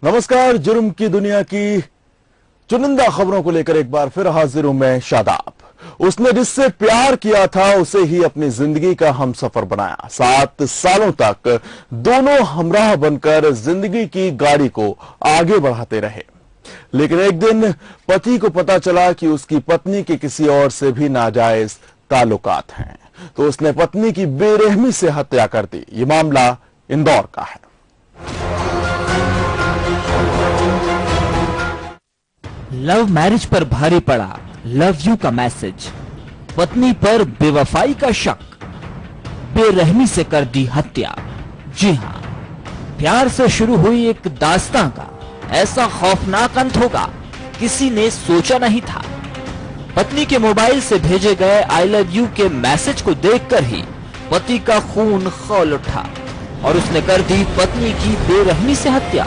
नमस्कार। जुर्म की दुनिया की चुनिंदा खबरों को लेकर एक बार फिर हाजिर हूं मैं शादाब। उसने जिससे प्यार किया था उसे ही अपनी जिंदगी का हमसफर बनाया। 7 सालों तक दोनों हमराह बनकर जिंदगी की गाड़ी को आगे बढ़ाते रहे, लेकिन एक दिन पति को पता चला कि उसकी पत्नी के किसी और से भी नाजायज ताल्लुकात हैं, तो उसने पत्नी की बेरहमी से हत्या कर दी। ये मामला इंदौर का है। लव मैरिज पर भारी पड़ा लव यू का मैसेज, पत्नी पर बेवफाई का शक, बेरहमी से कर दी हत्या। जी हां, प्यार से शुरू हुई एक दास्तां का ऐसा खौफनाक अंत होगा किसी ने सोचा नहीं था। पत्नी के मोबाइल से भेजे गए आई लव यू के मैसेज को देखकर ही पति का खून खौल उठा और उसने कर दी पत्नी की बेरहमी से हत्या।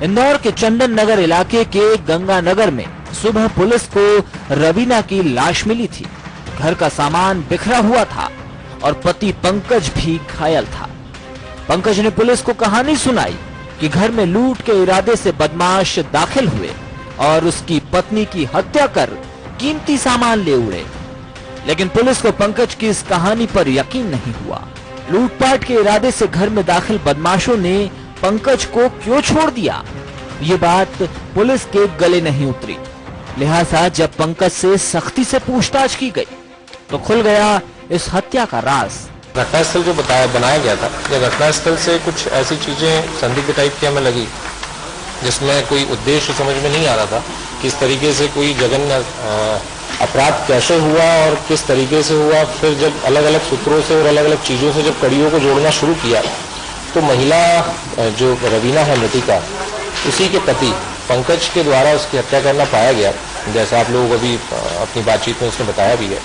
इंदौर के चंदन नगर इलाके के गंगानगर में सुबह पुलिस को रवीना की लाश मिली थी। घर का सामान बिखरा हुआ था और पति पंकज भी घायल था। पंकज ने पुलिस को कहानी सुनाई कि घर में लूट के इरादे से बदमाश दाखिल हुए और उसकी पत्नी की हत्या कर कीमती सामान ले उड़े, लेकिन पुलिस को पंकज की इस कहानी पर यकीन नहीं हुआ। लूटपाट के इरादे से घर में दाखिल बदमाशों ने पंकज को क्यों छोड़ दिया, ये बात पुलिस के गले नहीं उतरी। लिहाजा जब पंकज से सख्ती से पूछताछ की गई तो खुल गया इस हत्या का राज। घटनास्थल जो बनाया गया था, या घटनास्थल से कुछ ऐसी चीजें संदिग्ध टाइप की हमें लगी जिसमें कोई उद्देश्य समझ में नहीं आ रहा था। किस तरीके से कोई जघन्य अपराध कैसे हुआ और किस तरीके से हुआ। फिर जब अलग अलग सूत्रों से और अलग अलग चीजों से जब कड़ियों को जोड़ना शुरू किया तो महिला जो रवीना है मृतिका, उसी के पति पंकज के द्वारा उसकी हत्या करना पाया गया, जैसा आप लोग अभी अपनी बातचीत में उसने बताया भी है।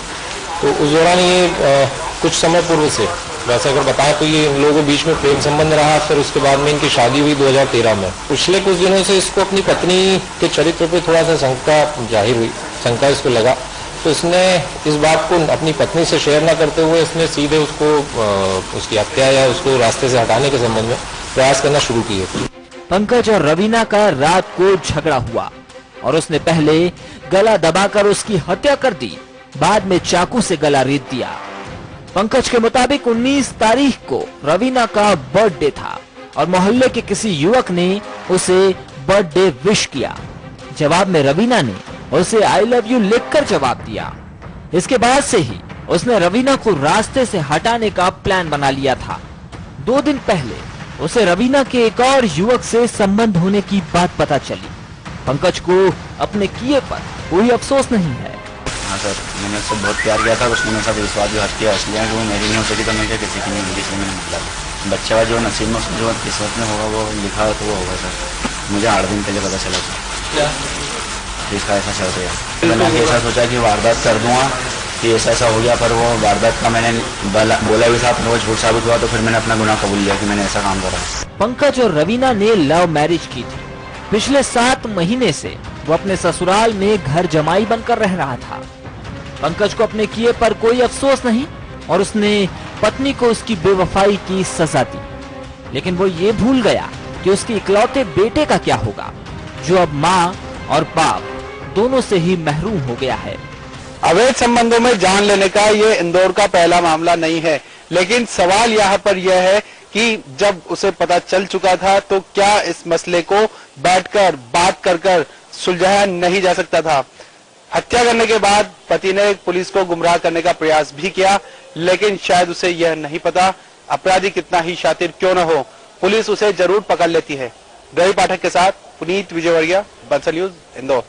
तो उस दौरान ये कुछ समय पूर्व से, वैसे अगर बताएं तो ये इन लोगों के बीच में प्रेम संबंध रहा। फिर उसके बाद में इनकी शादी हुई 2013 में। पिछले कुछ दिनों से इसको अपनी पत्नी के चरित्र पर थोड़ा सा शंका जाहिर हुई, शंका इसको लगा, तो इसने इस बात को अपनी पत्नी से शेयर ना करते हुए इसने सीधे उसको उसकी हत्या या उसको रास्ते से हटाने के संबंध में प्रयास करना शुरू किए। पंकज और रवीना का रात को झगड़ा हुआ और उसने पहले गला दबाकर उसकी हत्या कर दी, बाद में चाकू से गला रेत दिया। पंकज के मुताबिक 19 तारीख को रवीना का बर्थडे था और मोहल्ले के किसी युवक ने उसे बर्थडे विश किया। जवाब में रवीना ने उसे आई लव यू लिखकर जवाब दिया। इसके बाद से ही उसने रवीना को रास्ते से हटाने का प्लान बना लिया था। 2 दिन पहले उसे रवीना के एक और युवक से संबंध होने की बात पता चली। पंकज को अपने किए पर कोई अफसोस नहीं है। हाँ सर, मैंने उससे बहुत प्यार किया था। उसने मेरे साथ विश्वासघात किया, इसलिए कि वो मेरी नहीं हो सकी तो मैं क्या किसी की नहीं होगी, इसलिए मैंने मतलब बच्चा का जो नसीब में जो किस्मत में होगा वो लिखा हो तो वो होगा सर। मुझे 8 दिन पहले पता चला था इसका ऐसा चल गया। मैंने ऐसा सोचा कि वारदात कर दूंगा कि ऐसा हो गया, पर वो वारदात का मैंने बोला भी था, पर वो झूठ साबित हुआ। तो फिर मैंने अपना गुनाह कबूल लिया कि मैंने ऐसा काम करा। पंकज और रवीना ने लव मैरिज की थी। पिछले 7 महीने से वो अपने ससुराल में घर जमाई बनकर रह रहा था। पंकज को अपने किए पर कोई अफसोस नहीं और उसने पत्नी को उसकी बेवफाई की सजा दी, लेकिन वो ये भूल गया कि उसके इकलौते बेटे का क्या होगा, जो अब माँ और बाप दोनों से ही महरूम हो गया है। अवैध संबंधों में जान लेने का ये इंदौर का पहला मामला नहीं है, लेकिन सवाल यहाँ पर यह है कि जब उसे पता चल चुका था तो क्या इस मसले को बैठकर बात कर सुलझाया नहीं जा सकता था। हत्या करने के बाद पति ने पुलिस को गुमराह करने का प्रयास भी किया, लेकिन शायद उसे यह नहीं पता अपराधी कितना ही शातिर क्यों न हो, पुलिस उसे जरूर पकड़ लेती है। रवि पाठक के साथ पुनीत विजयवर्गीय, बंसल न्यूज, इंदौर।